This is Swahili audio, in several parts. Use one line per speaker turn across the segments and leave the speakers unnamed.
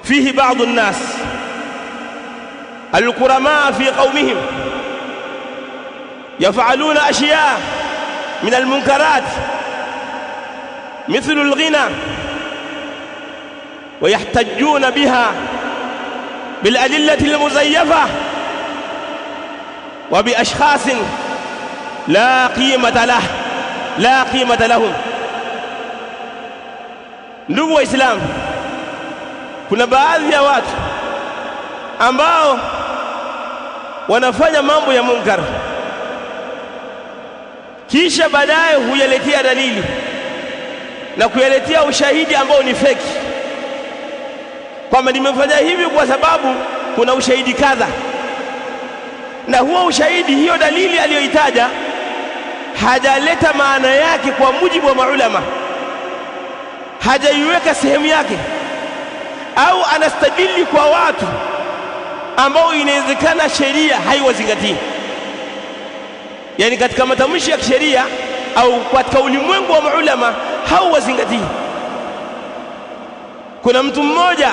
فيه بعض الناس الكرماء في قومهم يفعلون أشياء من المنكرات مثل الغنى ويحتجون بها بالأدلة المزيفة وبأشخاص لا قيمة لهم. Ndugu wa Islam, kuna baadhi ya watu ambao wanafanya mambo ya munkar, kisha baadaye huyaletea dalili na kuyaletea ushahidi ambao ni feki, kwamba nimefanya hivi kwa sababu kuna ushahidi kadha, na huo ushahidi, hiyo dalili aliyoitaja, hajaleta maana yake kwa mujibu wa maulama, hajaiweka sehemu yake, au anastadili kwa watu ambao inawezekana sheria haiwazingatii. Yani katika matamshi ya kisheria au katika ulimwengu wa maulama hauwazingatii. Kuna mtu mmoja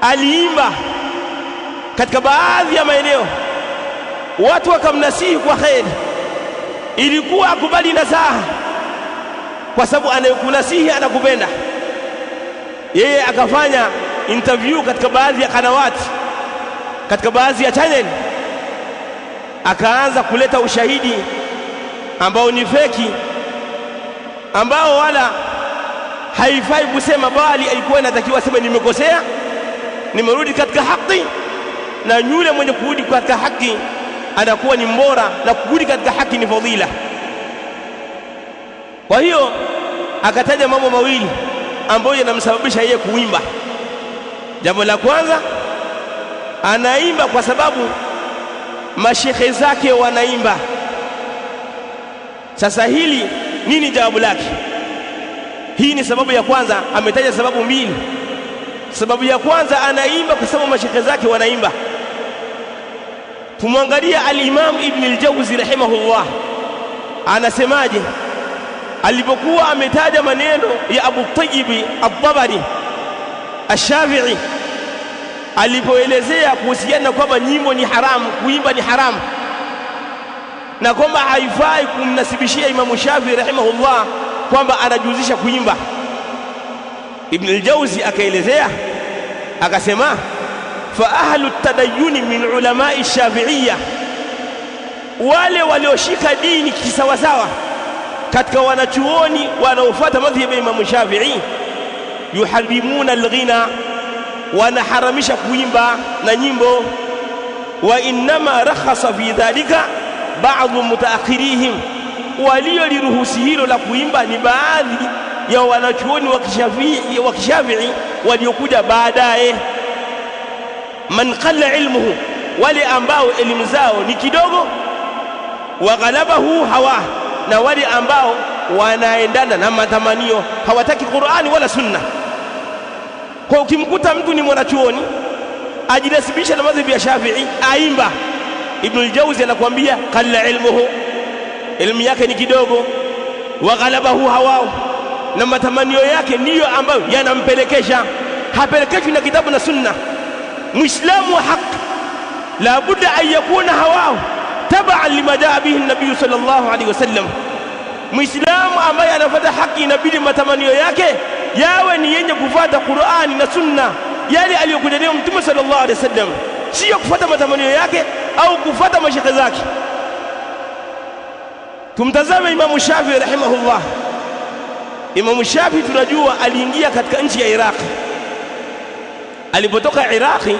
aliimba katika baadhi ya maeneo, watu wakamnasihi kwa kheri, ilikuwa akubali nasaha kwa sababu anayekunasihi anakupenda. Yeye akafanya interview katika baadhi ya kanawati, katika baadhi ya channel, akaanza kuleta ushahidi ambao ni feki, ambao wala haifai kusema, bali alikuwa anatakiwa sema nimekosea, nimerudi katika haki, na yule mwenye kurudi katika haki anakuwa ni mbora, na kurudi katika haki ni fadhila. Kwa hiyo akataja mambo mawili ambayo yanamsababisha yeye kuimba. Jambo la kwanza, anaimba kwa sababu mashekhe zake wanaimba. Sasa hili nini jawabu lake? Hii ni sababu ya kwanza. Ametaja sababu mbili. Sababu ya kwanza, anaimba kwa sababu mashekhe zake wanaimba. Tumwangalia al-Imam Ibn al-Jawzi rahimahullah, anasemaje alipokuwa ametaja maneno ya Abu Tayyib al-Tabari al-Shafi'i, alipoelezea kuhusiana kwamba nyimbo ni haramu, kuimba ni haramu, na kwamba haifai kumnasibishia Imam Shafi'i rahimahullah kwamba anajuzisha kuimba. Ibn al-Jawzi akaelezea akasema, fa ahlu at-tadayyun min ulama'i ash-Shafi'iyya, wale walioshika dini kisawasawa katika wanachuoni wanaofuata madhhabi ya Imam Shafi'i, yuharrimuna al-ghina, wanaharamisha kuimba na nyimbo. Wa innama rakhasa fi dhalika ba'd mutaakhirihim, walioliruhusi hilo la kuimba ni baadhi ya wanachuoni wa Kishafi'i waliokuja baadaye. Man qalla ilmuhu, wale ambao elimu zao ni kidogo, wa ghalabahu hawa, na wale ambao wanaendana na matamanio, hawataki Qur'ani wala Sunna. Kwa ukimkuta mtu ni mwanachuoni ajinasibisha na madhhabi ya Shafi'i, aimba, Ibn al-Jawzi anakuambia qalla ilmuhu, elimu yake ni kidogo, wa ghalabahu hawa, na matamanio yake ndiyo ambayo yanampelekesha, hapelekeshwi na kitabu na Sunna. Muislamu wa haki la budda an yakuna hawao tabaan lima jaa bihi an-nabiy sallallahu alayhi wasallam. Muislamu ambaye anafuata haki inabidi matamanio yake yawe ni yenye kufuata Qur'ani na Sunna, yale aliyokuja nayo Mtume sallallahu alayhi wasallam, sio kufuata matamanio yake au kufuata mashekhe zake. Tumtazame Imam Shafi'i rahimahullah. Imam Shafi'i tunajua aliingia katika nchi ya Iraq. Alipotoka Iraqi,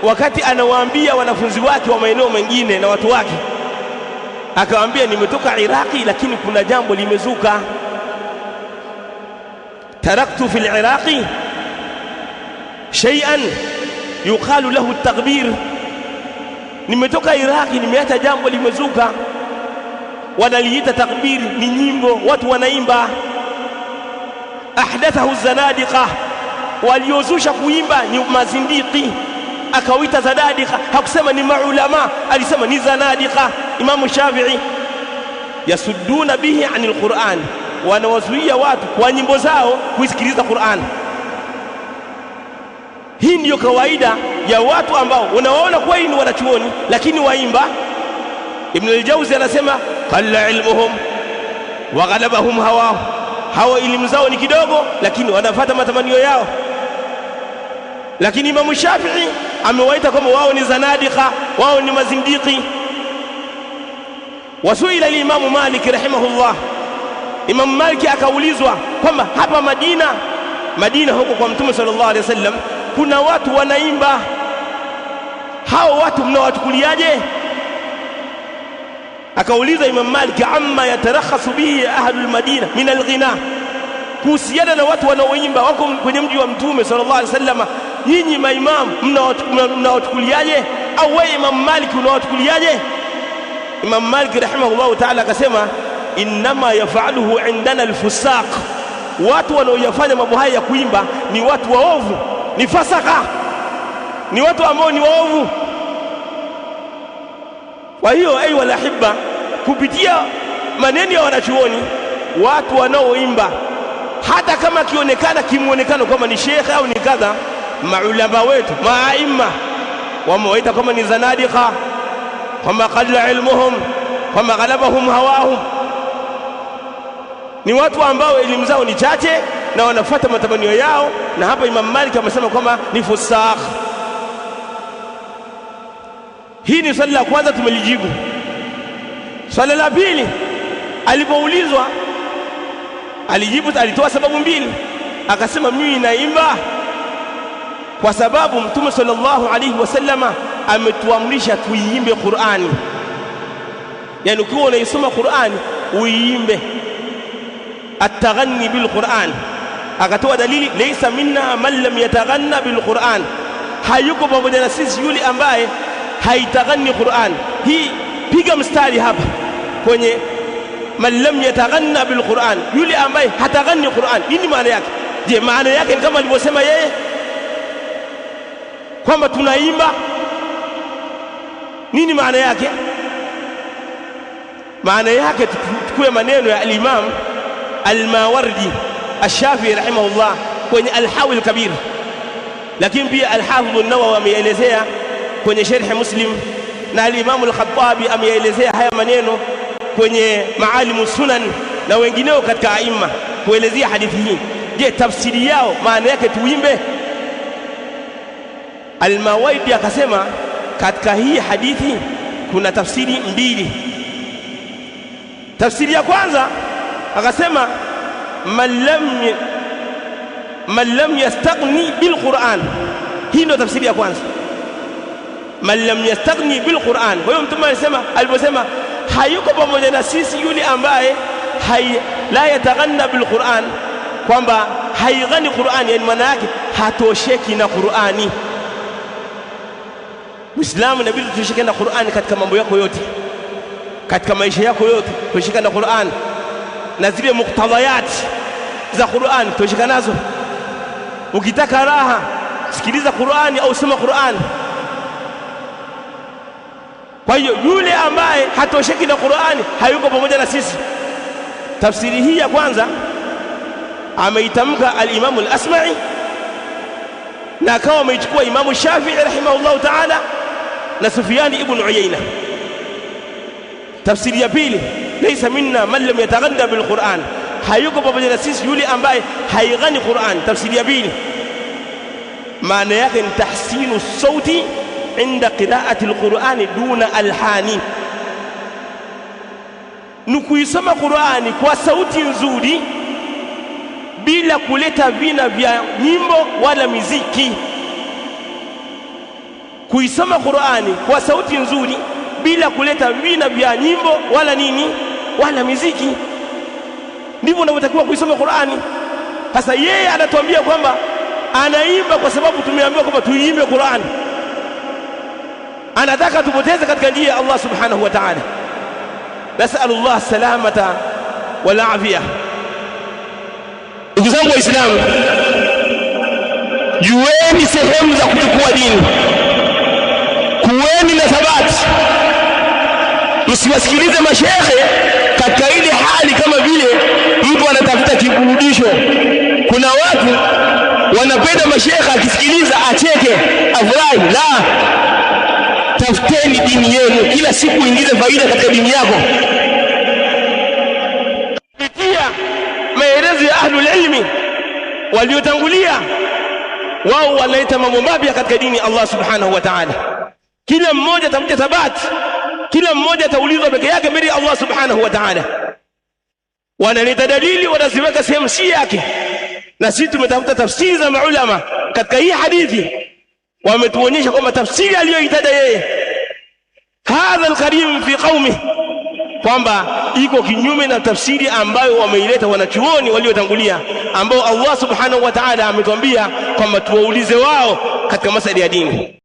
wakati anawaambia wanafunzi wake wa maeneo mengine na watu wake, akawaambia nimetoka Iraqi lakini kuna jambo limezuka. Taraktu fil Iraqi shay'an yuqalu lahu at-taghbir, nimetoka Iraqi nimeacha jambo limezuka, wanaliita takbir, ni nyimbo watu wanaimba. Ahdathahu zanadiqa, waliozusha kuimba ni mazindiki, akawita zanadiqa, hakusema ni maulama, alisema ni zanadiqa. Imam Shafi'i, yasudduna bihi anil Qur'an, wanawazuia watu kwa nyimbo zao kusikiliza Qur'an. Hii ndiyo kawaida ya watu ambao unawaona kwa ni wanachuoni lakini waimba. Ibn al-Jawzi anasema qalla ilmuhum wa ghalabahum hawa. Hawa elimu zao ni kidogo lakini wanafuata matamanio yao. Lakini Imam Shafi'i amewaita kama wao ni zanadiqa, wao ni mazindiki. Wasuila al-Imam Malik rahimahullah, Imam Malik akaulizwa kwamba hapa Madina huko kwa Mtume sallallahu alaihi wasallam kuna watu wanaimba, hao watu mnawachukuliaje? Akauliza Imam Malik, amma yatarakhasu bihi ahlul Madina min al-ghina, kuhusiana na watu wanaoimba wako kwenye mji wa Mtume sallallahu alaihi wasallam, nyinyi maimamu mnawachukuliaje? Au wewe Imam Malik unawachukuliaje? Imam Malik rahimahullah ta'ala akasema, inma yaf'aluhu indana al-fusaq, watu wanaoyafanya mambo haya ya kuimba ni watu waovu, ni fasaka, ni watu ambao ni waovu. Kwa hiyo ayu walahibba, kupitia maneno ya wanachuoni, watu wanaoimba hata kama kionekana kimuonekano kama ni shekhe au ni kadha, maulama wetu maaima wamewaita kama ni zanadiqa, kama qalla ilmuhum, kama ghalabahum hawahum, ni watu ambao elimu zao ni chache na wanafuata matamanio yao. Na hapa Imam Malik amesema kwamba ni fusakh. Hii ni swali la kwanza, tumelijibu. Swali la pili, alipoulizwa alijibu, alitoa sababu mbili. Akasema mimi naimba kwa sababu Mtume sallallahu alaihi wasallama ametuamrisha tuiimbe Qur'ani. Yani ukiwa unaisoma Qur'ani uiimbe, at-taghanni bil Qur'an. Akatoa dalili, laysa minna man lam yataghanna bil Qur'an, hayuko pamoja na sisi yule ambaye haitaghanni Qur'an. Hii piga mstari hapa kwenye man lam yataghanna bil Qur'an, yule ambaye hataghanni Qur'an. Nini maana yake? Je, maana yake ni kama alivyosema yeye kwamba tunaimba? Nini maana yake? Maana yake tukue maneno ya al-Imam al-Mawardi al-Shafi'i rahimahullah kwenye al-Hawi al-Kabir, lakini pia al-Hafidh an-Nawawi ameelezea kwenye Sharh Muslim, na al-Imam al-Khattabi ameelezea haya maneno kwenye Maalimu Sunan na wengineo katika aima kuelezea hadithi hii. Je, tafsiri yao maana yake tuimbe? Al-Mawardi akasema katika hii hadithi kuna tafsiri mbili. Tafsiri ya kwanza akasema man lam yastaghni bil Qur'an. Hii ndio tafsiri ya kwanza, man lam yastaghni bil Qur'an. Kwa hiyo Mtume aliposema hayuko pamoja na sisi yule ambaye la yataghanna bil Qur'an, kwamba haighani Qur'ani, yani maana yake hatosheki na Qur'ani. Muislamu inabidi tushike na Qur'ani katika mambo yako yote, katika maisha yako yote tushike na Qur'ani, na zile muktadhayat za Qur'ani tushike nazo. Ukitaka raha sikiliza Qur'ani au soma Qur'ani. Kwa hiyo yule ambaye hatosheki na Qur'ani hayuko pamoja na sisi. Tafsiri hii ya kwanza ameitamka al-Imam al-Asma'i na akawa ameichukua Imam Shafi'i rahimahullah ta'ala na Sufyan ibn Uyayna. Tafsiri ya pili, laysa minna man lam yataghanna bil Qur'an, hayuko pamoja na sisi yule ambaye haighani Qur'an. Tafsiri ya pili maana yake ni tahsinu sauti inda qira'ati al-Qur'ani duna alhani, ni kuisoma Qur'ani kwa sauti nzuri bila kuleta vina vya nyimbo wala miziki. Kuisoma Qur'ani kwa sauti nzuri bila kuleta vina vya nyimbo wala nini wala miziki, ndivyo unavyotakiwa kuisoma Qur'ani. Sasa yeye anatuambia kwamba anaimba kwa sababu tumeambiwa kwamba tuiimbe Qur'ani. Anataka tupoteze katika njia ya Allah subhanahu wa ta'ala. Nasalullah salamata wal afia. Ndugu zangu Waislamu, jueni sehemu za kuchukua dini, kuweni na thabati, msiwasikilize mashehe katika ile hali kama vile mtu anatafuta kiburudisho. Kuna watu wana wanapenda mashekha akisikiliza acheke afurahi. La, tafuteni dini yenu, kila siku ingize faida katika dini yako. Kupitia maelezo ya ahlul ilmi waliotangulia, wao wanaleta mambo mapya katika dini Allah subhanahu wa ta'ala. Kila mmoja atafuta thabati, kila mmoja ataulizwa peke yake mbele ya Allah subhanahu wa ta'ala. Wanaleta dalili, wanaziweka sehemu si yake, na sisi tumetafuta tafsiri za maulama katika hii hadithi. Wametuonyesha kwamba tafsiri aliyoitaja yeye hadha alkarim fi qaumi, kwamba iko kinyume na tafsiri ambayo wameileta wanachuoni waliotangulia, ambao Allah subhanahu wa ta'ala ametuambia kwamba tuwaulize wao katika masala ya dini.